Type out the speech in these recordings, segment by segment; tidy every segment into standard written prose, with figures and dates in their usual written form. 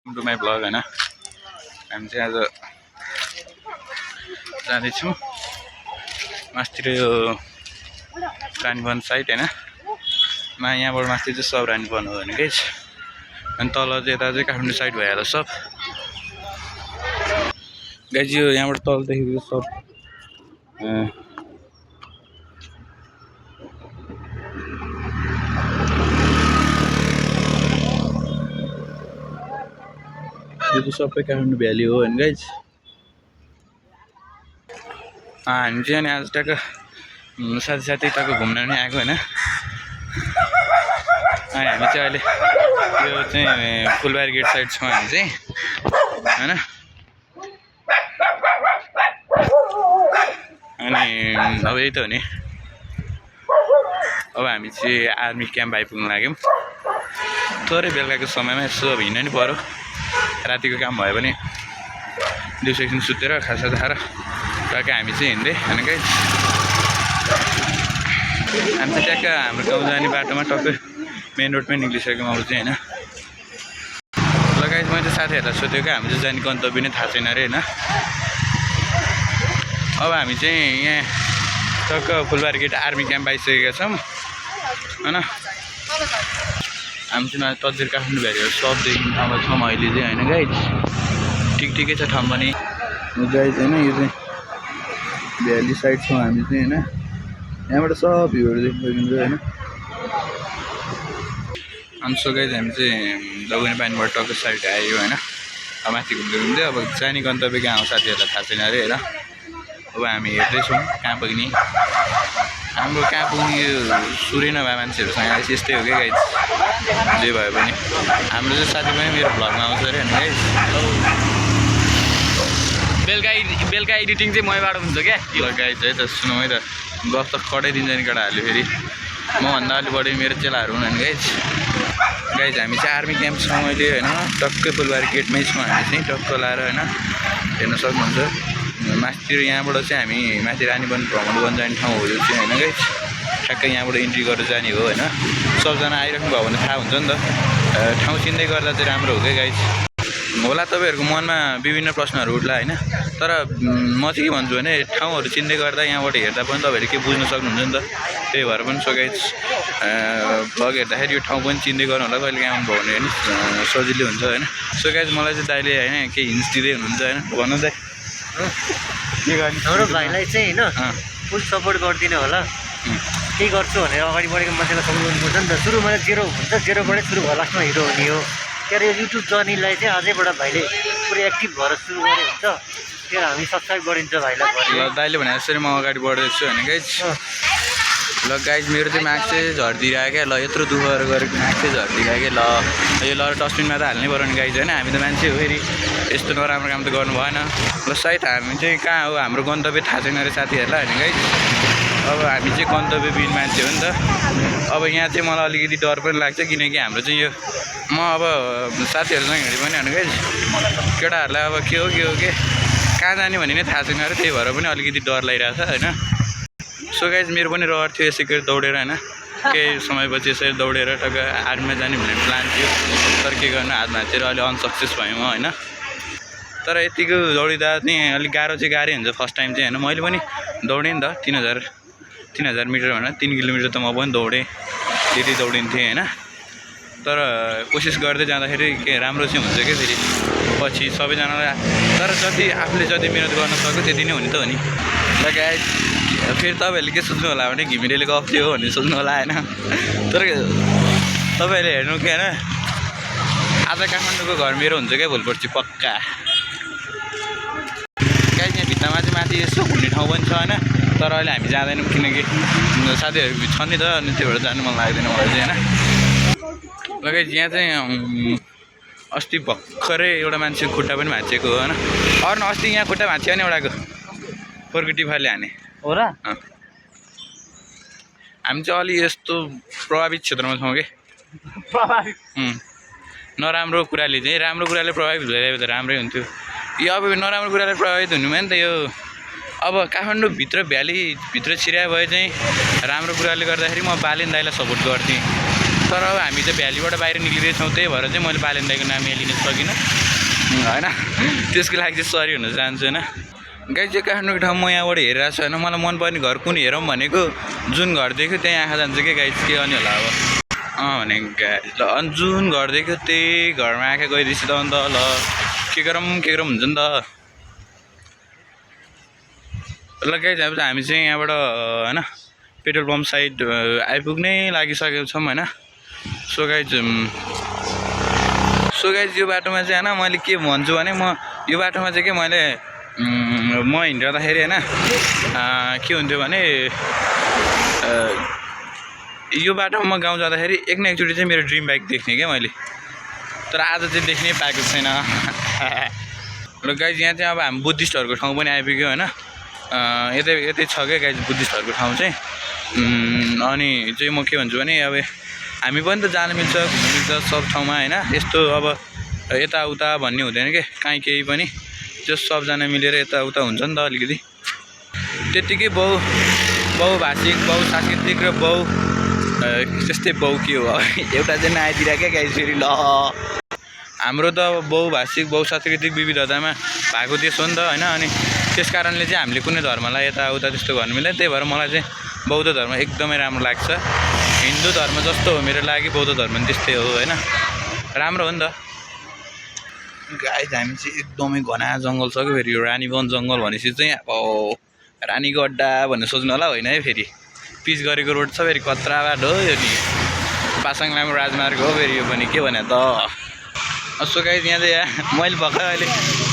To my blog होइन हामी चाहिँ आज जाँदैछौँ मास्तिर यो रानीवन साइड होइन यहाँबाट माथि चाहिँ सब रानीवन हो भने गाइस अनि तल चाहिँ यता चाहिँ काठमाडौँ साइड भइहाल्छ सब गाइस यो यहाँबाट तलदेखि सब यो चाहिँ सबै काठमाडौँ भ्याली हो होइन गाइस हामी चाहिँ अनि आज टक्क साथी टक्क घुम्न नि आएको होइन अनि हामी चाहिँ अहिले यो चाहिँ फुलबारी गेट साइड छौँ हामी चाहिँ होइन अनि अब यही त हो नि अब हामी चाहिँ आर्मी क्याम्प आइपुग्न लाग्यौँ थोरै बेलुकाको समयमा यसो अब हिँड्न नि पऱ्यो रातिको काम भयो भने दिउँसो एकछिन सुतेर खासा खाएर टक्क हामी चाहिँ हिँड्दै होइन गाइस हामी चाहिँ ट्याक्क हाम्रो गाउँ जाने बाटोमा टक्कै मेन रोडमै निक्लिसक्यौँ अब चाहिँ होइन ल गाइस मैले साथीहरूलाई सोधेको हामी चाहिँ जाने गन्तव्य नै थाहा छैन अरे होइन अब हामी चाहिँ यहाँ टक्क फुलबारी गेट आर्मी क्याम्प आइसकेका छौँ होइन हामी चाहिँ तस्बिर काठमाडौँ भ्यालीहरू सबदेखि अब छौँ अहिले चाहिँ होइन गाइस ठिकै छ ठाउँ पनि गाइस होइन यो चाहिँ भ्याली साइड छौँ हामी चाहिँ होइन यहाँबाट सब भ्यूहरू देख्न सकिन्छ होइन अनि सो गाइस हामी चाहिँ दगुने पानीबाट टक्क साइड आयो होइन अब माथि घुम्दै घुम्दै अब जाने गन्तव्य कहाँ हो साथीहरूलाई थाहा छैन अरे होइन अब हामी हेर्दैछौँ कहाँ पुग्ने हाम्रो कहाँ पुग्ने यो सुरै नभए मान्छेहरूसँग आएपछि यस्तै हो क्या गाइस जे भयो भने हाम्रो चाहिँ साथी पनि मेरो भ्लगमा आउँछ अरे होइन गाइस बेलुका एडिटिङ चाहिँ मैबाट हुन्छ क्या ल गाइस है त सुनौँ है त गफ त कटाइदिन्छ नि केटाहरूले फेरि मभन्दा अलिक बढी मेरो चेलाहरू हुन् होइन गाइस हामी चाहिँ आर्मी क्याम्प छौँ अहिले होइन टक्कै फुलबारी गेटमै छौँ हामी चाहिँ टक्क लाएर होइन हेर्न सक्नुहुन्छ माथितिर यहाँबाट चाहिँ हामी माथि रानीवन भ्रमण गर्न जाने ठाउँ हो यो चाहिँ होइन गाइस ठ्याक्कै यहाँबाट इन्ट्री गरेर जाने हो होइन सबजना आइराख्नु भयो भने थाहा हुन्छ नि त ठाउँ चिन्दै गर्दा चाहिँ राम्रो हो क्या गाइस होला तपाईँहरूको मनमा विभिन्न प्रश्नहरू उठ्ला होइन तर म चाहिँ के भन्छु भने ठाउँहरू चिन्दै गर्दा यहाँबाट हेर्दा पनि तपाईँहरूले के बुझ्न सक्नुहुन्छ नि त त्यही भएर पनि सो गाइस भ्लग हेर्दाखेरि यो ठाउँ पनि चिन्दै गर्नु होला कहिले आउनु भयो भने होइन सजिलो हुन्छ होइन सो गाइस मलाई चाहिँ दाइले होइन केही हिन्ट्स दिँदै हुनुहुन्छ होइन भन्नु चाहिँ के गर्ने हाम्रो भाइलाई चाहिँ होइन फुल सपोर्ट गरिदिनु होला केही गर्छु भनेर अगाडि बढेको मान्छेलाई सपोर्ट गर्नुपर्छ नि त सुरुमा जेरो हुन्छ जेरोबाटै सुरु भयो लास्टमा हिरो हुने हो त्यहाँ यो युट्युब जर्नीलाई चाहिँ अझैबाट भाइले पुरै एक्टिभ भएर सुरु गरे हुन्छ त्यहाँ हामी सब्सक्राइब गरिन्छ भाइलाई ल दाइले भने जसरी म अगाडि बढ्दैछु होइन गाइस ल गाइस मेरो चाहिँ मार्क्स चाहिँ झरिदिरहेको क्या ल यत्रो दुःख गरेको मार्क्स चाहिँ झरिदिरहेको क्या ल यो ल डस्टबिनमा त हाल्नै पऱ्यो नि गाइस होइन हामी त मान्छे हो फेरि यस्तो नराम्रो काम त गर्नु भएन ल सायद हामी चाहिँ कहाँ हो हाम्रो गन्तव्य थाहा छैन अरे साथीहरूलाई होइन गाइस अब हामी चाहिँ गन्तव्यविहीन मान्छे हो नि त अब यहाँ चाहिँ मलाई अलिकति डर पनि लाग्छ किनकि हाम्रो चाहिँ यो म अब साथीहरूसँग हिँडेँ पनि होइन गाइस केटाहरूलाई अब के हो के कहाँ जाने भन्ने नै थाहा छैन अरे त्यही भएर पनि अलिकति डर लागिरहेको छ होइन सो गाइस मेरो पनि रहर थियो यसै गरी दौडेर होइन केही समयपछि यसरी दौडेर टक्क आर्मीमा जाने भन्ने प्लान थियो तर के गर्नु हात भाँचेर अहिले अनसक्सेस भयौँ होइन तर यतिको दौडिँदा चाहिँ अलिक गाह्रो चाहिँ गाह्रै हुन्छ फर्स्ट टाइम चाहिँ होइन मैले पनि दौडेँ नि त 3000 मिटर भनेर 3 किलोमिटर त म पनि दौडेँ त्यति दौडिन्थेँ होइन तर कोसिस गर्दै जाँदाखेरि के राम्रो चाहिँ हुन्छ क्या फेरि पछि सबैजनालाई तर जति आफूले जति मिहिनेत गर्न सक्यो त्यति नै हुने त हो नि ल गाइस फेरि तपाईँहरूले के सोच्नु होला भने घिमिरेले गफ थियो भन्ने सोच्नु होला होइन तर तपाईँहरूले हेर्नु के होइन आज काठमाडौँको घर मेरो हुन्छ क्या भोलिपर्सि पक्का गाइस यहाँ भित्तामा चाहिँ माथि यसो घुम्ने ठाउँ पनि छ होइन तर अहिले हामी जाँदैनौँ किनकि साथीहरू छ नि त अनि त्यो भएर जानु मन लाग्दैन मलाई चाहिँ होइन ल गाइस यहाँ चाहिँ अस्ति भर्खरै एउटा मान्छे खुट्टा पनि भाँचिएको हो होइन अरू अस्ति यहाँ खुट्टा भाँच्यो नि एउटाको पोर्कुटी फाले हाने हो र हामी चाहिँ अलि यस्तो प्रभावित क्षेत्रमा छौँ कि नराम्रो कुराले चाहिँ राम्रो कुराले प्रभावित भइरहेको त राम्रै हुन्थ्यो यो अब नराम्रो कुराले प्रभावित हुनुमा नि त यो अब काठमाडौँभित्र भ्यालीभित्र छिराए भए चाहिँ राम्रो कुराले गर्दाखेरि म बालेन दाइलाई सपोर्ट गर्थेँ तर अब हामी चाहिँ भ्यालीबाट बाहिर निक्लिरहेछौँ, त्यही भएर चाहिँ मैले बालेन दाइको नाम यहाँ लिन सकिनँ होइन। त्यसको लागि चाहिँ सरी हुन चाहन्छु होइन। गाइस यो काठमाडौँको ठाउँ म यहाँबाट हेरिरहेको छु होइन। मलाई मनपर्ने घर कुन हेरौँ भनेको जुन घर देख्यो त्यहीँ आँखा जान्छ क्या गाइस, के गर्ने होला अब भने गाइस। ल अनि जुन घर देख्यो त्यही घरमा आँखा गइदिएपछि त अन्त ल के गरौँ हुन्छ नि त। ल गाइस अब हामी चाहिँ यहाँबाट होइन पेट्रोल पम्प साइड आइपुग्नै लागिसकेको छौँ होइन। सो गाइस यो बाटोमा चाहिँ होइन मैले के भन्छु भने म यो बाटोमा चाहिँ के मैले म हिँडिरहँदाखेरि होइन के हुन्थ्यो भने यो बाटोमा म गाउँ जाँदाखेरि एक न एकचोटि चाहिँ मेरो ड्रिम बाइक देख्ने क्या मैले, तर आज चाहिँ देख्नै पाएको छैन। र गाइस यहाँ चाहिँ अब हामी बुद्धिस्टहरूको ठाउँ पनि आइपुग्यो होइन। यतै छ क्या गाइस बुद्धिस्टहरूको ठाउँ चाहिँ। अनि चाहिँ म के भन्छु भने अब हामी पनि त जानु मिल्छ, घुम्नु मिल्छ सब ठाउँमा होइन। यस्तो अब यताउता भन्ने हुँदैन क्या, काहीँ केही पनि त्यो सबजना मिलेर यताउता हुन्छ नि त अलिकति। त्यत्तिकै बहुभाषिक बहुसांस्कृतिक र त्यस्तै के हो एउटा चाहिँ नआइदिएर क्या गाइस फेरि। ल हाम्रो त अब बहुभाषिक बहुसांस्कृतिक विविधतामा भएको देश हो नि त होइन। अनि त्यस कारणले चाहिँ हामीले कुनै धर्मलाई यताउता त्यस्तो गर्नु मिल्दैन। त्यही भएर मलाई चाहिँ बौद्ध धर्म एकदमै राम्रो लाग्छ। हिन्दू धर्म जस्तो हो मेरो लागि, बौद्ध धर्म पनि त्यस्तै हो होइन, राम्रो हो नि त। गाइस हामी चाहिँ एकदमै घना जङ्गल छ क्या फेरि। यो रानीवन जङ्गल भनेपछि चाहिँ अब रानीको अड्डा भन्ने सोच्नु होला होइन है। फेरि पिच गरेको रोड छ, फेरि कत्रा बाटो हो यो नि, पासाङ लामो राजमार्ग हो फेरि यो पनि, के भने त। सो गाइस यहाँ चाहिँ मैले भर्खर अहिले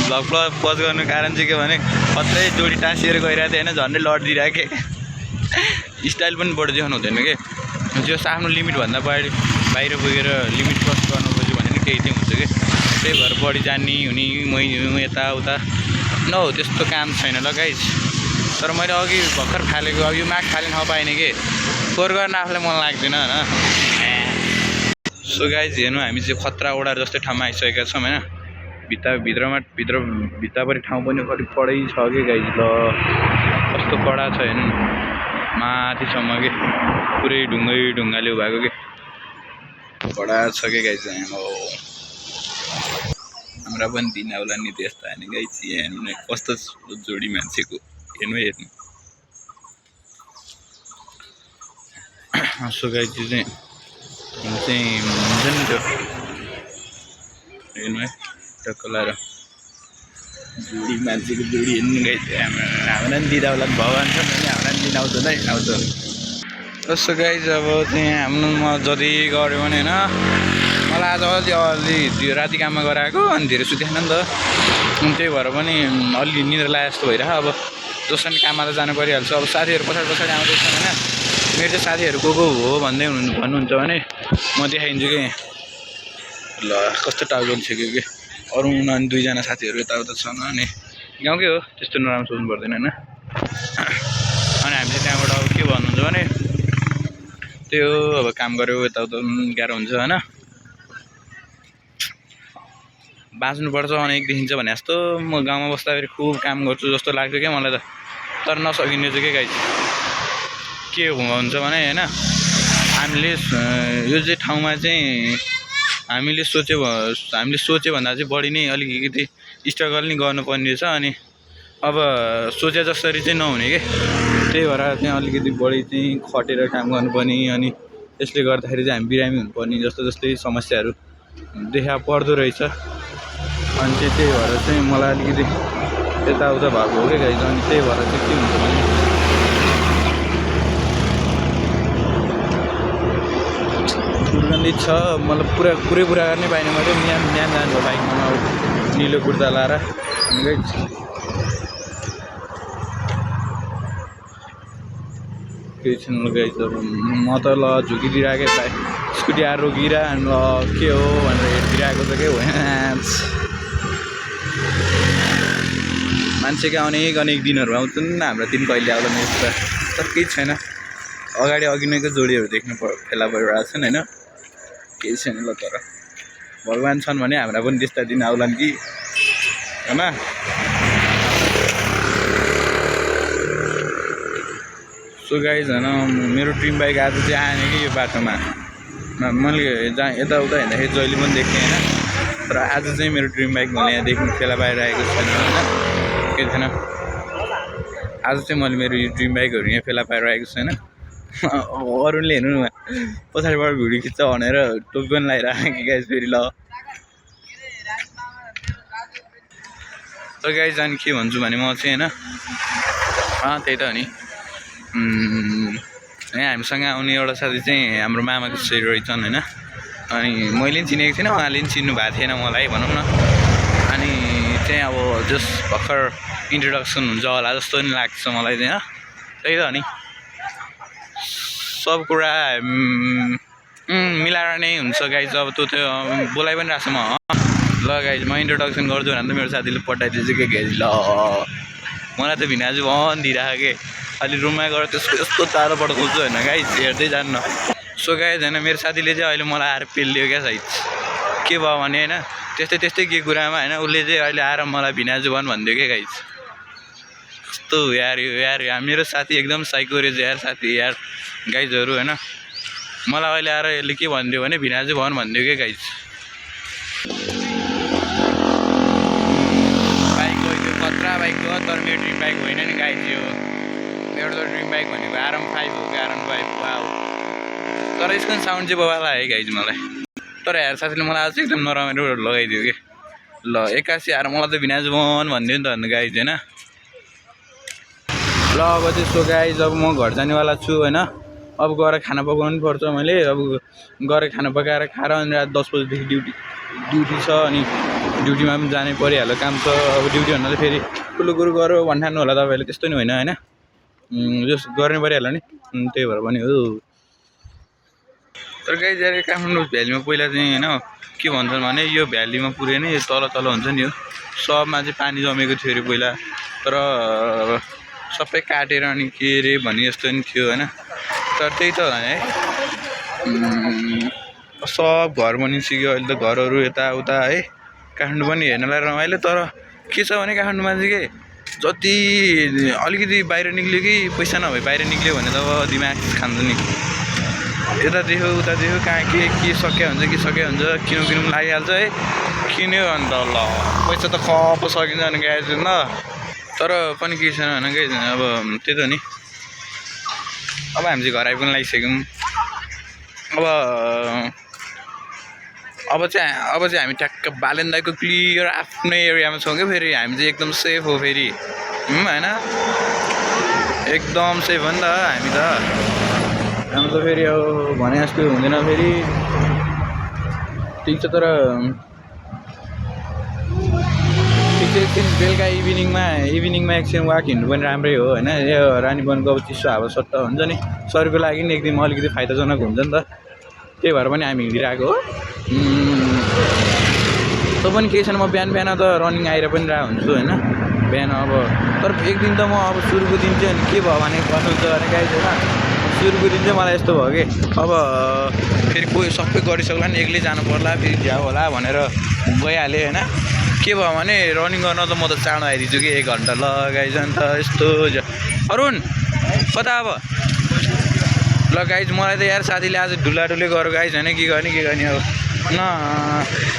भ्लग पज गर्नु कारण चाहिँ के भने कत्रै जोडी टाँसिएर गइरहेको थिएँ होइन, झन्डै लडिदिरहेको थिएँ। स्टाइल पनि बढी देखाउनु हुँदैन कि, त्यो आफ्नो लिमिटभन्दा बाहिर पुगेर लिमिट क्रस गर्नु खोज्यो भने नि केही चाहिँ हुन्छ कि। त्यही भएर बढी जान्ने हुने मै यताउता न हो, त्यस्तो काम छैन ल गाइस। तर मैले अघि भर्खर फालेको अब यो माग फाले नपाइने कि फोहोर गर्न आफूलाई मन लाग्दैन होइन। सो गाइस हेर्नु हामी चाहिँ खतरा ओडा जस्तै ठाउँमा आइसकेका छौँ होइन। भित्तापट्टि ठाउँ पनि कति कडै छ कि गाइस। ल कस्तो कडा छ हेर्नु माथिसम्म कि पुरै ढुङ्गाले भएको कि कडा छ कि गाइस। हाम्रा पनि दिन आउला नि त्यस्ता होइन गाइस। हेर्नु न कस्तो जोडी मान्छेको, हेर्नु। सो गाइस चाहिँ हुन्छ नि त्यो हेर्नु है टक्क लाएर जोडी मान्छेको जोडी हेर्नु गाइस। हाम्रा पनि दिदा होला भगवान् छ नि, हाम्रा पनि दिन आउँछ नै आउँछ। जस्तो गाइस अब चाहिँ हाम्रोमा जति गऱ्यो भने होइन, मलाई आज अलि राति काममा गराएको अनि धेरै सुतेन नि त। अनि त्यही भएर पनि अलि निद्रा लागेको जस्तो भइरहेको। अब जसरी काममा त जानु परिहाल्छ। अब साथीहरू पछाडि आउँदैछन् होइन। मेरो चाहिँ साथीहरू को हो भन्दै भन्नुहुन्छ भने म देखाइदिन्छु कि। ल कस्तो टाउको छ कि अरू अनि दुईजना साथीहरू यताउता छन् अनि गाउँकै हो, त्यस्तो नराम्रो सोच्नु पर्दैन होइन। अनि हामीले त्यहाँबाट अब के भन्नुहुन्छ भने त्यो अब काम गऱ्यो यताउता गाह्रो हुन्छ होइन। बाँच्नुपर्छ अनेक देखिन्छ भने जस्तो म गाउँमा बस्दाखेरि खुब काम गर्छु जस्तो लाग्छ क्या मलाई त, तर नसकिने चाहिँ के गाइस। के हुन्छ भने होइन हामीले यो चाहिँ ठाउँमा चाहिँ हामीले सोचे भन्दा चाहिँ बढी नै अलिकति स्ट्रगल नै गर्नुपर्ने रहेछ। अनि अब सोचे जसरी चाहिँ नहुने के, त्यही भएर चाहिँ अलिकति बढी चाहिँ खटेर काम गर्नुपर्ने। अनि त्यसले गर्दाखेरि चाहिँ हामी बिरामी हुनुपर्ने जस्तै समस्याहरू देखा पर्दो रहेछ। अनि त्यही भएर चाहिँ मलाई अलिकति यताउता भएको हो क्या गाइस। अनि त्यही भएर चाहिँ के हुन्छ भने दुर्गन्धित छ, मतलब पुरै गर्नै पाइनँ मैले। बिहान जानु बाइकमा अब निलो कुर्ता लाएर केही छैन गाइस। अब म त ल झुकिदिरहेको बाइक स्कुटी आएर रोकिएर ल के हो भनेर हेरिदिरहेको छ क्या हो। मान्छेका अनेक दिनहरू आउँछन्, हाम्रो दिन कहिले आउला यस्तो तर केही छैन। अगाडि नैको जोडीहरू देख्नु फेला परिरहेको छन् होइन, केही छैन ल। तर भगवान् छन् भने हाम्रा पनि त्यस्ता दिन आउलान् कि होइन। सो गाइज होइन मेरो ड्रिम बाइक आज चाहिँ आएन कि यो बाटोमा, मैले जहाँ यताउता हिँड्दाखेरि जहिले पनि देखेँ होइन। तर आज चाहिँ मेरो ड्रिम बाइक मैले यहाँ देख्नु फेला पाइरहेको छैन होइन, केही थिएन। आज चाहिँ मैले मेरो यो ड्रिम बाइकहरू यहाँ फेला पाइरहेको छैन। अरूले हेर्नु न पछाडिबाट भिडियो खिच्छ भनेर टोपी पनि लगाइरहेको कि गाइस फेरि। ल तर गाइस अनि के भन्छु भने म चाहिँ होइन, त्यही त हो नि, यहाँ हामीसँग आउने एउटा साथी चाहिँ हाम्रो मामाको छोरी रहेछन् होइन। अनि मैले पनि चिनेको थिइनँ, उहाँले पनि चिन्नु भएको थिएन मलाई भनौँ न। अनि चाहिँ अब जस्ट भर्खर इन्ट्रोडक्सन हुन्छ होला जस्तो नि लाग्छ मलाई चाहिँ, त्यही त हो नि। सब कुरा मिलाएर नै हुन्छ गाइज। अब त्यो बोलाइ पनि रहेछ म। ल गाइज म इन्ट्रोडक्सन गर्छु भने त मेरो साथीले पठाइदिएछ के गाइज। ल मलाई त भिनाजु भन दिइरहेको के, अलि रुममा गएर त्यसको यस्तो चारो पठाउँछु होइन गाइज, हेर्दै जान्न। सो गाइज होइन, मेरो साथीले चाहिँ अहिले मलाई आएर पेलियो क्या साइज। के भयो भने होइन, त्यस्तै के कुरामा होइन, उसले चाहिँ अहिले आएर मलाई भिनाजु भन भनिदियो क्या गाइज। कस्तो यार मेरो साथी एकदम साइको रहेछ यार साथी यार गाइजहरू होइन। मलाई अहिले आएर यसले के भनिदियो भने भिनाजु भन भनिदियो क्या गाइज। बाइक गयो खतरा बाइक हो, तर मेरो ड्रिम बाइक होइन नि गाइज। यो मेरो त ड्रिम बाइक भनेको RM5 हो कि RM5 हो। तर यसको साउन्ड चाहिँ बबाला है गाइज मलाई। तर यार साथीले मलाई आज एकदम नराम्रो लगाइदियो कि। ल 81 आएर मलाई त भिनाजु भन भनिदियो नि त अन्त गाइज होइन। ल अब चाहिँ सो गाइज अब म घर जानेवाला छु होइन। अब गएर खाना पकाउनु पर्छ मैले। अब गएर खाना पकाएर खाएर अनि रात 10 बजीदेखि ड्युटी छ। अनि ड्युटीमा पनि जानै परिहाल्यो, काम छ। अब ड्युटी भन्नाले फेरि ठुलो कुरो गऱ्यो भन्ठान्नु होला तपाईँहरूले, त्यस्तो नि होइन होइन, जस गर्नै परिहाल्यो नि, त्यही भएर पनि हो। तर गाइज यार काठमाडौँ भ्यालीमा पहिला चाहिँ होइन के भन्छन् भने यो भ्यालीमा पुरै नै तल हुन्छ नि, यो सबमा चाहिँ पानी जमेको थियो अरे पहिला। तर सबै काटेर अनि के अरे भन्ने जस्तो नि थियो होइन। तर त्यही त है, सब घर बनिसक्यो अहिले त, घरहरू यताउता है। काठमाडौँ पनि हेर्नलाई रमाइलो। तर के छ भने काठमाडौँमा चाहिँ के जति अलिकति बाहिर निक्ल्यो कि पैसा नभए बाहिर निक्ल्यो भने त अब दिमाग खान्छ नि। यता देख्यो उता देख्यो, कहाँ के सकिया हुन्छ किनौँ लागिहाल्छ है। किन्यो अन्त ल पैसा त खप सकिन्छ भने गाइज ल। तर पनि के छैन होइन गाइज, अब त्यही त नि। अब हामी चाहिँ घर आइपुग्न लागिसक्यौँ। अब चाहिँ हामी ट्याक्क बालेन्दाको क्लियर आफ्नै एरियामा छौँ क्या। फेरि हामी चाहिँ एकदम सेफ हो फेरि होइन, एकदम सेफ हो नि त हामी त। हामी त फेरि अब भने जस्तो हुँदैन फेरि, ठिक छ। तर एकछिन बेलुका इभिनिङमा एकछिन वाक हिँड्नु पनि राम्रै हो होइन। यो रानीवनको अब चिसो हावा सट्ट हुन्छ नि, शरीरको लागि नि एकदम अलिकति फाइदाजनक हुन्छ नि त। त्यही भएर पनि हामी हिँडिरहेको हो। त पनि केही छैन, म बिहान त रनिङ आएर पनि हुन्छु होइन बिहान। अब तर एक दिन त म अब सुरुको दिन चाहिँ अनि के भयो भने भन्नुहुन्छ भने गाइज होइन, सुरुको दिन चाहिँ मलाई यस्तो भयो कि अब फेरि कोही सबै गरिसक्ला नि, एक्लै जानु पर्ला, फेरि झ्याउ होला भनेर गइहालेँ होइन। के भयो भने रनिङ गर्न त म त चाँडो आइदिन्छु कि 1 घन्टा ल गाइज। अन्त यस्तो अरुण कता अब ल गाइज। मलाई त यार साथीले आज ढुलाढुली गर गाइज होइन, के गर्ने अब न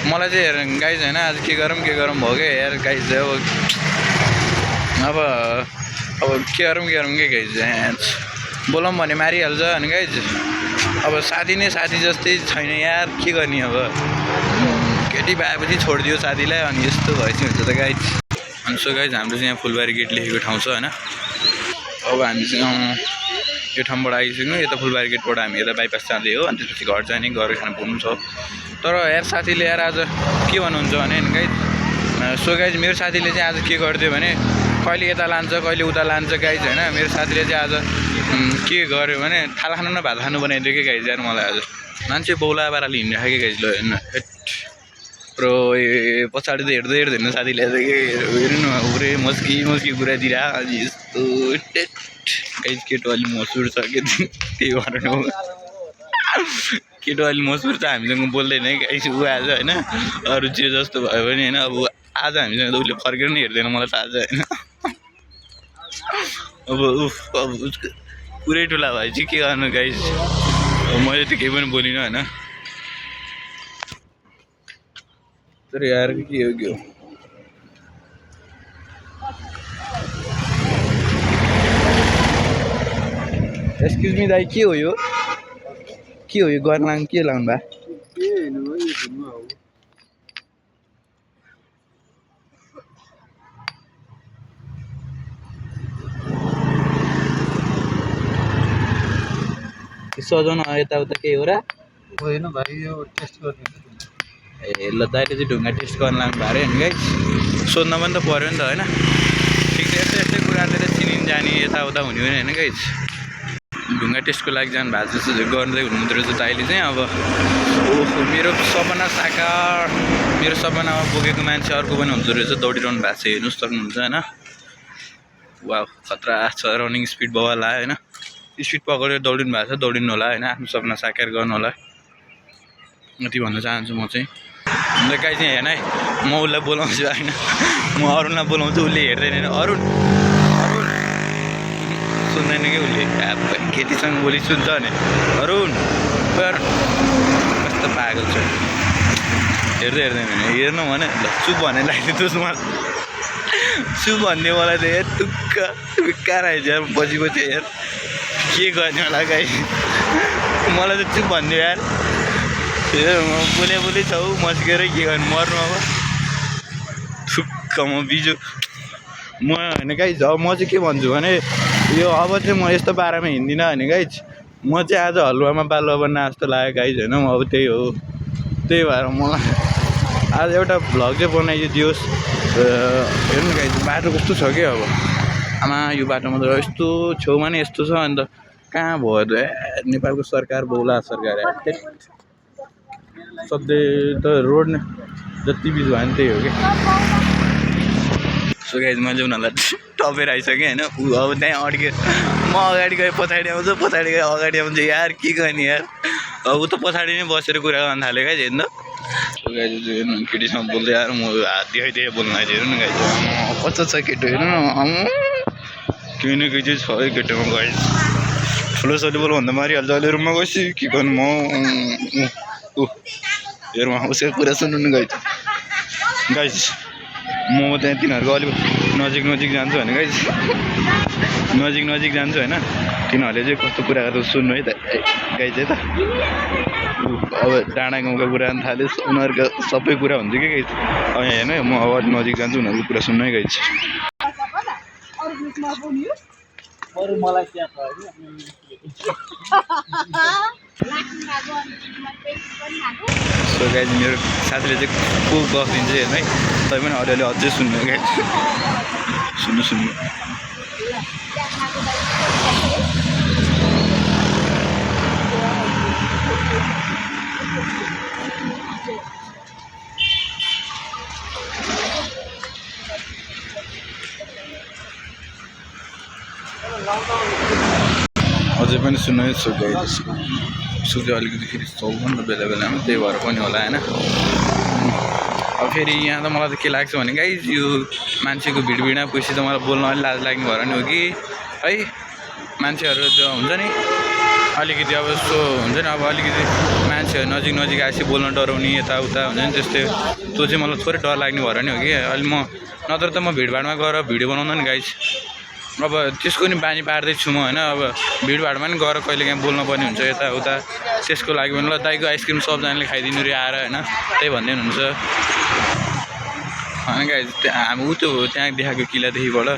मलाई चाहिँ गाइज होइन आज के गरौँ भयो क्या यार गाइज। अब के गरौँ के गाइज, बोलाउँ भने मारिहाल्छ अनि गाइज। अब साथी नै साथी जस्तै छैन यार, के गर्ने अब। केटी भएपछि छोडिदियो साथीलाई अनि यस्तो भएपछि हुन्छ त गाइज। अनि सो गाइज हाम्रो चाहिँ यहाँ फुलबारी गेट लेखेको ठाउँ छ होइन। अब हामी चाहिँ यो ठाउँबाट आइसक्यौँ। यता फुलबारी गेटबाट हामी यता बाइपास जाँदै हो। अनि त्यसपछि घर जाने, घर खाना पुग्नु छ। तर यार साथीले यार आज के भन्नुहुन्छ भने गाइज, सो गाइज मेरो साथीले चाहिँ आज के गरिदियो भने कहिले यता लान्छ कहिले उता लान्छ गाइज होइन। मेरो साथीले चाहिँ आज के गर्यो भने थाला खानु न भात खानु बनाइदियो कि गाइज यार मलाई आज। मान्छे बौला पाराले हिँडिरहेको कि गाइज ल हेर्नु प्रो पछाडि त हेर्दैन साथीले हेर्नु न उरे मस्की कुरा दिइरहेको आज यस्तो गाइज। केटो अलि मसुर छ कि त्यही भएर केटो अलि मसुर छ, हामीसँग बोल्दैन है गाइज ऊ आज होइन। अरू जे जस्तो भयो भने होइन, अब आज हामीसँग त उसले फर्केर नि हेर्दैन मलाई त आज होइन। अब उसको पुरै ठुला भएपछि के गर्नु गाइज। मैले त केही पनि बोलिनँ होइन। तर यार के हो के हो एक्सक्युज मी दाइ के हो यो गर्न के लाउनु भा सजाउन यताउता केही हो र होइन भाइ यो टेस्ट गरिदिनु ए ल दाइले चाहिँ ढुङ्गा टेस्ट गर्न लाग्नु भयो अरे होइन गाइस सोध्न पनि त पऱ्यो नि त होइन ठिक छ यस्तै कुराले त चिनिन जाने यताउता हुने होइन होइन गाइस ढुङ्गा टेस्टको लागि जानु भएको जस्तो गर्दै हुनुहुँदो रहेछ दाइले चाहिँ अब ओहो मेरो सपनामा बोकेको मान्छे अर्को पनि हुँदो रहेछ दौडिरहनु भएको छ हेर्नु सक्नुहुन्छ होइन वा खतरा छ रनिङ स्पिड बवाल आयो होइन स्पिड पक्रेर दौडिनु भएको छ दौडिनु होला होइन आफ्नो सपना साकार गर्नु होला यति भन्न चाहन्छु म चाहिँ अन्त गाई चाहिँ हेर्न है म उसलाई बोलाउँछु होइन म अरुणलाई बोलाउँछु उसले हेर्दैन अरुण सुन्दैन कि उसले केटीसँग बोली सुन्छ भने अरुण कस्तो पागल छ हेर्दैन हेर्नु भने ल चुप भन्ने लगाइदिनुहोस् मलाई चुप भन्ने मलाई त हेर टुक्क बेकार आइज पछि हेर के गर्ने होला गाई मलाई त चुप भनिदियो यार बोले छौ मस्केर के गर्नु मर्नु अब ठुक्क म बिजो म होइन गाइज अब म चाहिँ के भन्छु भने यो अब चाहिँ म यस्तो पारामा हिँड्दिनँ भने गाइज म चाहिँ आज हलुवामा बालुवा बन्न जस्तो लाग्यो गाइज होइन अब त्यही हो त्यही भएर मलाई आज एउटा भ्लग चाहिँ बनाइदियोस् हेर्नु गाइज बाटो कस्तो छ क्या अब आमा यो बाटोमा त यस्तो छेउमा नै यस्तो छ अन्त कहाँ भयो त नेपालको सरकार बौला सरकार सधैँ त रोड जति बिच भयो नि त्यही हो कि सो गाइज मैले उनीहरूलाई टपेर आइसकेँ होइन ऊ अब त्यहीँ अड्केँ म अगाडि गएँ पछाडि आउँछ पछाडि गएँ अगाडि आउँछ यार के गर्ने यार अब ऊ त पछाडि नै बसेर कुरा गर्न थाल्यो गाइज हेर्नु त सो गाइज हेर्नु केटीसँग बोल्दै यार म हात देखाइदिएँ बोल्न आइदियो हेर्नु न गाइज कस्तो छ केटो हेर्नु न केही न केही चाहिँ छ है केटोमा गाइज ठुलो सोली बोल्नु भन्दा मारिहाल्छ अहिले रुममा गएपछि के गर्नु म हेरौँ उसको कुरा सुन्नु न गाइज म त्यहाँ तिनीहरूको अलिक नजिक जान्छु भने गाइज नजिक जान्छु होइन तिनीहरूले चाहिँ कस्तो कुरा गर्छ सुन्नु है त गाइज है त अब डाँडा गाउँको कुरा पनि थाल्यो उनीहरूको सबै कुरा हुन्छ कि गाइज अब हेर्नु है म अब अलिक नजिक जान्छु उनीहरूको कुरा सुन्नु है गाइज अरू मलाई क्या छ सो गाइज मेरो साथीले चाहिँ को गफ दिन्छ हेर्नु है तै पनि अलिअलि अझै सुन्नु गाइज सुन्नु अझै पनि सुन्नु सो गाइज सूर्य अलिकति फेरि चौबन बेला बेलामा त्यही भएर पनि होला होइन अब फेरि यहाँ त मलाई त के लाग्छ भने गाइज यो मान्छेको भिडभिडमा पछि त मलाई बोल्न अलिक लाज लाग्ने भएर नि हो कि है मान्छेहरू त्यो हुन्छ नि अलिकति अब यस्तो हुन्छ नि अब अलिकति मान्छेहरू नजिक आएपछि बोल्न डराउने यताउता हुन्छ नि त्यस्तै त्यो चाहिँ मलाई थोरै डर लाग्ने भएर नि हो कि अहिले म नत्र त म भिडभाडमा गएर भिडियो बनाउँदा नि गाइज अब त्यसको नि बानी पार्दैछु म होइन अब भिडभाडमा नि गएर कहिले काहीँ बोल्नु पर्ने हुन्छ यताउता त्यसको लागि पनि ल दाइको आइसक्रिम सबजनाले खाइदिनु रे आएर होइन त्यही भन्दै हुनुहुन्छ होइन गाइज हामी ऊ त्यो त्यहाँ देखाएको किल्लादेखिबाट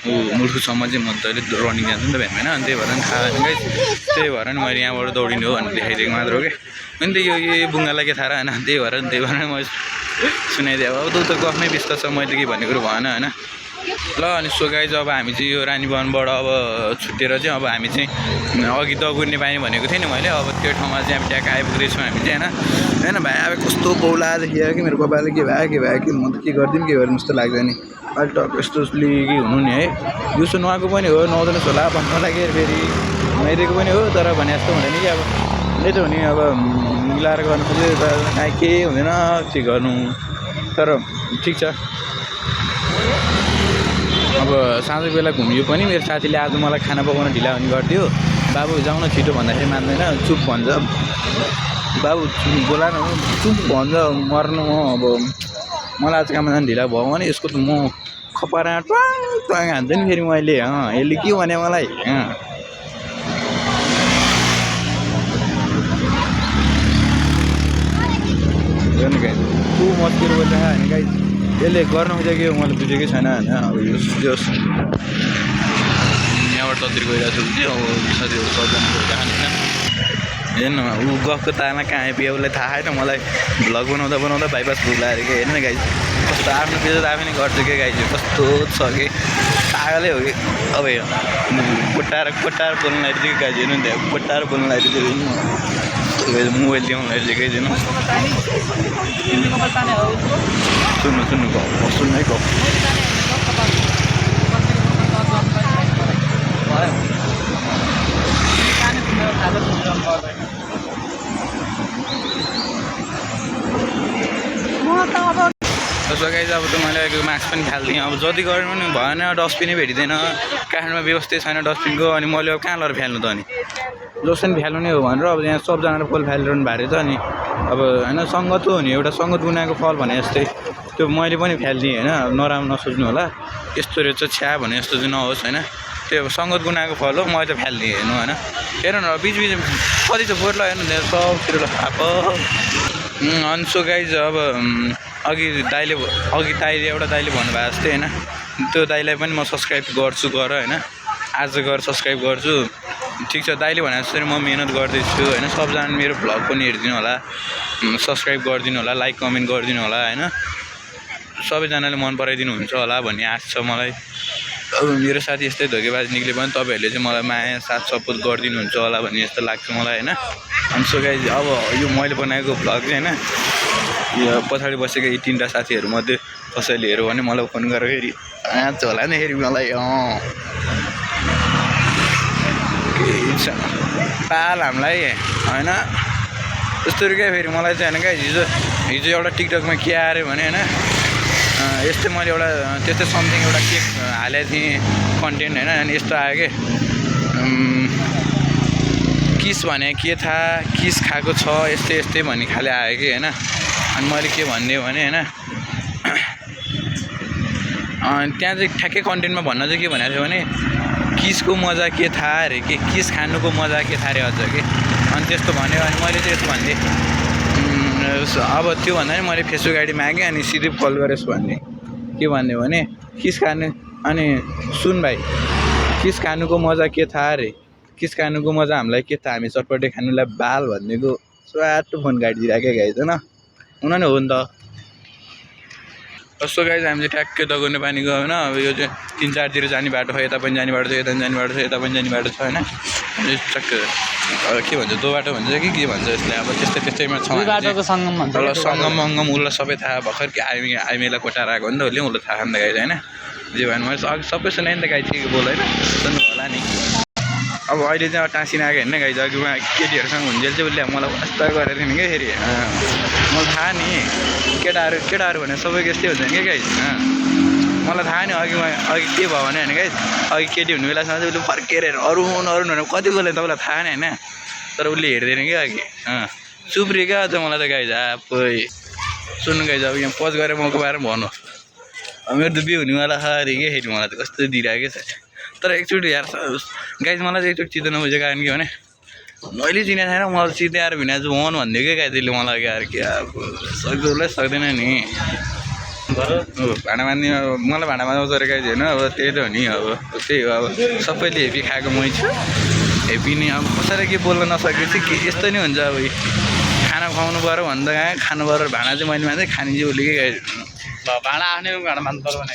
ऊ मुल्कुसम्म चाहिँ म जहिले रनिङ जान्छु नि त भ्यान होइन अनि त्यही भएर नि थाहा होइन गाइज त्यही भएर नि मैले यहाँबाट दौडिनु हो भनेर देखाइदिएको मात्र हो कि अनि त यो बुङ्गालाई के थाहा होइन त्यही भएर म सुनाइदिएँ अब त आफ्नै विस्तार छ मैले के भन्ने कुरो भएन होइन ल अनि सो गाइज अब हामी चाहिँ यो रानी भवनबाट अब छुट्टिएर चाहिँ अब हामी चाहिँ अघि दगुर्ने बानी भनेको थिएँ नि मैले अब त्यो ठाउँमा चाहिँ हामी ट्याक्क आइपुग्दैछौँ हामी चाहिँ होइन भाइ अब कस्तो बौला देखियो कि मेरो कपालले के भयो कि म त के गरिदिउँ के गरिदिउँ जस्तो लाग्दैन नि अलिक टक्क यस्तो लिगी हुनु नि है दिउँसो नुहाएको पनि हो नुहाउँदैनस् होला भन्नु लाग्यो फेरि नुहाइदिएको पनि हो तर भने जस्तो हुँदैन कि अब त्यही त हो नि अब मिलाएर गर्नु खोज्यो तर काहीँ केही हुँदैन के गर्नु तर ठिक छ अब साँझ बेला घुमियो पनि मेरो साथीले आज मलाई खाना पकाउन ढिला हुने गर्थ्यो बाबु जाउँ न छिटो भन्दाखेरि मान्दैन चुप भन्छ बाबु बोला न चुप भन्छ मर्नु अब मलाई आज काममा जानु ढिला भयो भने यसको त म खपरा ट्वाङ ट्वाङ हान्छु नि फेरि मैले यसले के भने मलाई हेर्नु गाइस को मस्किरो बोल्छ होइन गाइस यसले गर्नु बुझेको मैले बुझेकै छैन होइन अब यो यहाँबाट ततिर गइरहेको छु कि अब साथीहरू सबजना गइरहेको हेर्नु ऊ गफको तालमा कहाँ आइपुग्यो उसलाई थाहा छैन मलाई भ्लग बनाउँदा बाइपास पुग्लाएर कि हेर्नु गाइस कस्तो आफ्नो बिजनेस आफै नै गर्छु कि गाइस कस्तो छ कि पागलै हो कि अब कोट्टाएर बोल्नु लागिदियो कि गाइस हेर्नु नि त्यहाँ कोट्टाएर बोल्नु लागिदियो मोबाइल ल्याउनु लागिदिएकै छैन सुन्नु सुन्नै गफ त्यसो गाइस अब त मैले मास्क पनि फालिदिएँ अब जति गऱ्यो पनि भएन डस्टबिनै भेटिँदैन काठमाडौँमा व्यवस्था छैन डस्टबिनको अनि मैले अब कहाँ लगेर फ्याल्नु त अनि जसरी फ्याल्नु नै हो भनेर अब यहाँ सबजनाले फल फालिरहनु भएको रहेछ अनि अब होइन सङ्गत हो नि एउटा सङ्गत गुनाको फल भने जस्तै त्यो मैले पनि फालिदिएँ होइन नराम्रो नसोच्नु होला यस्तो रहेछ छ्या भने जस्तो चाहिँ नहोस् होइन त्यो सङ्गत गुनाको फल हो मैले त फालिदिएँ हेर्नु होइन हेर्नु न बिचबिच कति चाहिँ फोर हेर्नु सबतिर आएको अनि सो गाइज अब अघि एउटा दाइले भन्नुभएको जस्तै होइन त्यो दाइलाई पनि म सब्सक्राइब गर्छु गर होइन आज गएर सब्सक्राइब गर्छु ठिक छ दाइले भने जस्तै म मिहिनेत गर्दैछु होइन सबजना मेरो भ्लग पनि हेरिदिनु होला सब्सक्राइब गरिदिनु होला लाइक कमेन्ट गरिदिनु होला होइन सबैजनाले मन पराइदिनु हुन्छ होला भन्ने आश छ मलाई अब मेरो साथी यस्तै धोकेबाज निक्ले पनि तपाईँहरूले चाहिँ मलाई माया साथ सपोर्ट गरिदिनुहुन्छ होला भन्ने जस्तो लाग्छ मलाई होइन अनि सो गाइज अब यो मैले बनाएको भ्लग चाहिँ होइन यो पछाडि बसेको यी 3टा साथीहरूमध्ये कसैले हेऱ्यो भने मलाई फोन गरेर फेरि आँच होला नि फेरि मलाई केही छ पाल हामीलाई होइन यस्तो क्या फेरि मलाई चाहिँ होइन क्या हिजो एउटा टिकटकमा के आयो भने होइन यस्तै मैले एउटा त्यस्तै समथिङ एउटा केक हालेको थिएँ कन्टेन्ट होइन अनि यस्तो आयो कि किस भने के थाहा किस खाएको छ यस्तै भन्ने खाले आयो कि होइन अनि मैले के भन्ने भने होइन त्यहाँ चाहिँ ठ्याक्कै कन्टेन्टमा भन्न चाहिँ के भनेको थियो भने किसको मजा के थाहा अरे कि किस खानुको मजा के थाहा अरे अझ कि अनि त्यस्तो भन्यो अनि मैले चाहिँ यस्तो भन्थेँ अब त्यो भन्दा नि मैले फेसबुक आइडी मागेँ अनि सिधै कल गरेँ यसो भन्ने के भन्ने भने किस खानु अनि सुन भाइ किस खानुको मजा के थाहा अरे किस खानुको मजा हामीलाई के थाहा हामी चटपटे खानुलाई बाल भनिदिएको स्वाटो फोन काटिदिरहेको गाइज होइन हुन नि हो नि त कस्तो गाइज हामीले ट्याक्कै दगुर्ने पानी गयो होइन अब यो चाहिँ 3-4तिर जाने बाटो छ यता पनि जाने बाटो छ यता पनि जाने बाटो छ यता पनि जाने बाटो छ होइन टक्कै के भन्छ दो बाटो भन्छ कि के भन्छ यसलाई अब त्यस्तैमा छ सङ्गम उसलाई सबै थाहा भर्खर कि आइमेलाई कोटाएर आएको नि त उसले उसलाई थाहा नि त गाइज होइन जे भन्नु मैले अघि सबै सुनाएँ नि त गाई ठिक बोल होइन सुन्नु होला नि अब अहिले चाहिँ अब टाँसिन आएको होइन गाई अघिमा केटीहरूसँग हुन्जेल चाहिँ उसले मलाई वास्ता गरेर थिएन क्या फेरि मलाई थाहा नि केटाहरू भने सबैको यस्तै हुन्छ नि क्या गाई मलाई थाहा नि अघि के भयो भने होइन गाई अघि केटी हुने बेलासम्म चाहिँ उसले फर्केर अरू भनेर कति बोल्यो तपाईँलाई थाहा नि होइन तर उसले हेर्दैन क्या अघि चुप्री क्या अझ मलाई त गाई आफै सुन्नु गाई अब यहाँ पज गरेर मको बारेमा भन्नु मेरो त बिहे हुनेवाला छ अरे के फेरि मलाई त कस्तो दिइरहेको छ तर एकचोटि यार गाइज मलाई चाहिँ एकचोटि चित्त नबुझेको कारण के भने मैले चिनेको छैन मलाई सिधै आएर भिना चाहिँ भन भनिदियो क्या गाई त्यसले मलाई यार के अब सक्दैन नि भाँडा मान्ने मलाई भाँडा मान्नु तर गाइज होइन अब त्यही त हो नि अब त्यही हो अब सबैले हेपी खाएको मै छु हेपी नि अब कसैले के बोल्न नसकेपछि के यस्तो नि हुन्छ अब खाना खुवाउनु पऱ्यो भन्दा कहाँ खानु पऱ्यो भाँडा चाहिँ मैले मात्रै खाने चाहिँ उसले के गाई भाँडा आफ्नै भाँडा मान्नु पर्यो भने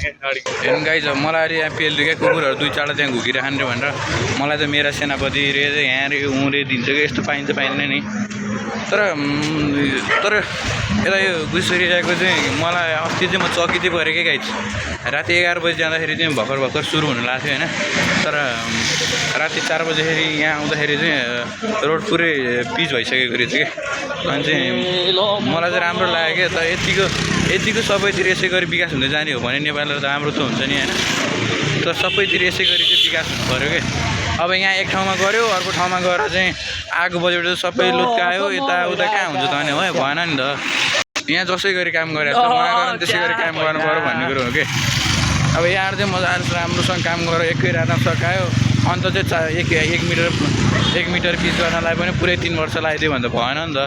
हेर्नु गाई छ मलाई अहिले यहाँ पेल्छु क्या कुकुरहरू 2-4 त्यहाँ घुकिरहने भनेर मलाई त मेरा सेनापति रे यहाँ रे ऊ रे दिन्छ कि यस्तो पाइँदैन नि तर यता यो गुसिरहेको चाहिँ मलाई अस्ति चाहिँ म चकिँदै परेँ क्या गाई राति 11 बजी जाँदाखेरि चाहिँ भर्खर सुरु हुनु लाग्थ्यो होइन तर राति 4 बजीखेरि यहाँ आउँदाखेरि चाहिँ रोड पुरै पिच भइसकेको रहेछ कि अनि चाहिँ मलाई चाहिँ राम्रो लाग्यो क्या त यतिको सबैतिर यसै गरी विकास हुँदै जाने हो भने नेपालमा त राम्रो त हुन्छ नि होइन तर सबैतिर यसै गरी चाहिँ विकास हुनु पऱ्यो क्या अब यहाँ एक ठाउँमा गऱ्यो अर्को ठाउँमा गएर चाहिँ आगो बजेर सबै लुत्कायो यताउता कहाँ हुन्छ त भने हो भएन नि त यहाँ जसै गरी काम गरेको छ उहाँ गएर त्यसै गरी काम गर्नु पऱ्यो भन्ने कुरो हो कि अब यहाँ चाहिँ मजाले राम्रोसँग काम गरेर एकै रातमा सकायो अन्त चाहिँ एक मिटर पिच गर्नलाई पनि पुरै 3 वर्ष लगाइदियो भने त भएन नि त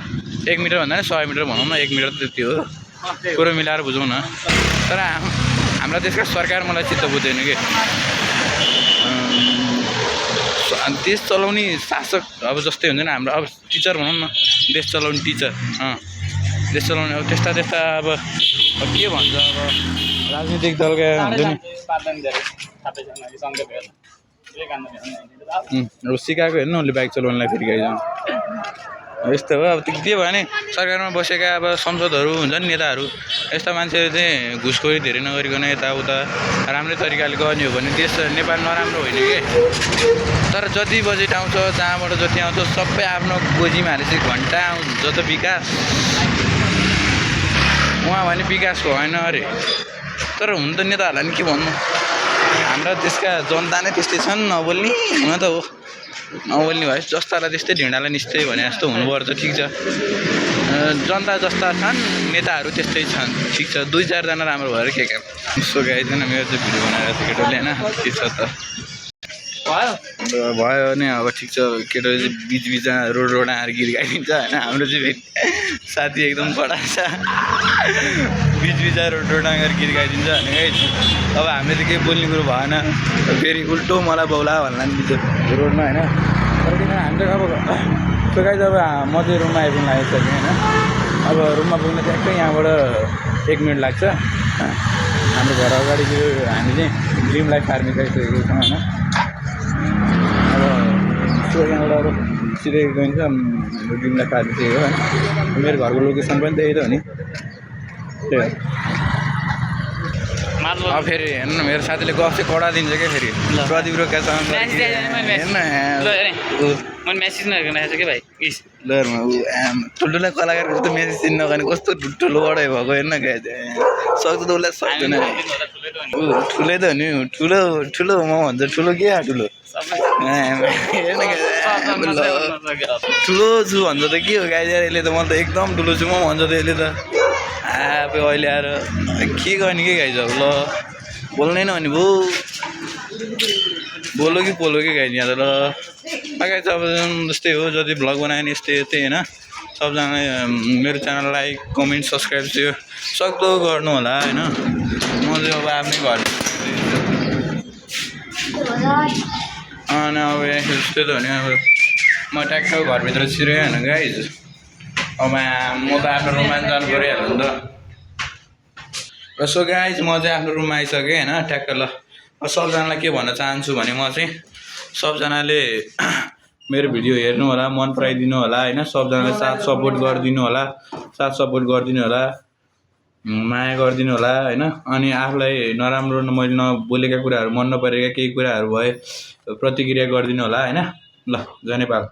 1 मिटर भन्दा नि 100 मिटर भनौँ न 1 मिटर त त्यति हो कुरो मिलाएर बुझौँ न तर हामीलाई त्यसका सरकार मलाई चित्त बुझ्दैन कि देश चलाउने शासक अब जस्तै हुन्छ नि हाम्रो अब टिचर भनौँ न देश चलाउने टिचर देश चलाउने अब त्यस्ता अब के भन्छ अब राजनीतिक दलका हुन्छ नि अब सिकाएको हेर्नु उसले बाइक चलाउनलाई फेरि गाइजाउँ यस्तो हो अब के भयो भने सरकारमा बसेका अब संसदहरू हुन्छ नि नेताहरू यस्ता मान्छेहरू चाहिँ घुसखोरी धेरै नगरिकन यताउता राम्रै तरिकाले गर्ने हो भने देश नेपाल नराम्रो होइन कि तर जति बजेट आउँछ जहाँबाट जति आउँछ सबै आफ्नो गोजीमा हालेपछि घन्टा आउँछ त विकास उहाँ भने विकास भएन अरे तर हुन त नेताहरूलाई नि के भन्नु हाम्रा देशका जनता नै त्यस्तै छन् नबोल्ने हुन त हो नबोल्ने भए जस्तालाई त्यस्तै ढिँडालाई निस्तै भने जस्तो हुनुपर्छ ठिक छ जनता जस्ता छन् नेताहरू त्यस्तै छन् ठिक छ 2-4 जना राम्रो भएर के काम यसो गाइदैन मेरो चाहिँ भिडियो बनाएर केटोले होइन के छ त भयो नि अब ठिक छ केटोले चाहिँ बिचमा रोडमा आएर गीत गाइदिन्छ होइन हाम्रो चाहिँ साथी एकदम कडा छ बिचमा रोडमा आएर गीत गाइदिन्छ भने है अब हामीले त केही बोल्ने कुरो भएन फेरि उल्टो मलाई बोला भन्ला नि बिच रोडमा होइन तर किन हामी त अब त्यो गाई अब म चाहिँ रुममा आइपुग्नु लागेको छ कि होइन अब रुममा पुग्न ट्याक्कै यहाँबाट 1 मिनट लाग्छ हाम्रो घर अगाडि हामी चाहिँ ड्रिम लाइफ फार्मिङ गइसकेको छौँ होइन अब त्यो यहाँबाट अब सिधै गइन्छ ड्रिम लाइफ फार्मिङ चाहिँ हो होइन मेरो घरको लोकेसन पनि त्यही त हो नि त्यही हो अब फेरि हेर्नु मेरो साथीले गफ चाहिँ कडा दिन्छ क्या फेरि प्रदीप रोकासँग ठुल्ठुला कलाकारको जस्तो मेसेज चिन्नु नगर्ने कस्तो ठुलो बडाइ भएको हेर्न क्या सक्छ त उसलाई सक्दैन ऊ ठुलै त हो नि ठुलो म भन्छ ठुलो के ठुलो हेर्न ठुलो छु भन्छ त के हो गाई यसले त मलाई त एकदम ठुलो छु म भन्छ त यसले त अहिले आएर के गर्ने के गाई ल बोल्दैन भने भो बोलो कि पोलो कि गाई यहाँ त ल गाई चाहिँ अब जस्तै हो जति भ्लग बनायो भने यस्तै होइन सबजना मेरो च्यानल लाइक कमेन्ट सब्सक्राइब चाहिँ सक्दो गर्नु होला होइन म चाहिँ अब आफ्नै घर अनि अब यस्तै त हो नि अब म ट्याक्क घरभित्र छिरेँ होइन गाइज अब म त आफ्नो रुममा जानु परिहाल्यो नि त सो गाइज म चाहिँ आफ्नो रुममा आइसकेँ होइन ट्याक्क ल सबजनालाई के भन्न चाहन्छु भने म चाहिँ सबजनाले मेरो भिडियो हेर्नु होला मन पराइदिनु होला होइन सबजनाले साथ सपोर्ट गरिदिनु होला माया गरिदिनु होला होइन अनि आफूलाई नराम्रो मैले नबोलेका कुराहरू मन नपरेका केही कुराहरू भए प्रतिक्रिया गरिदिनु होला होइन ल जय नेपाल।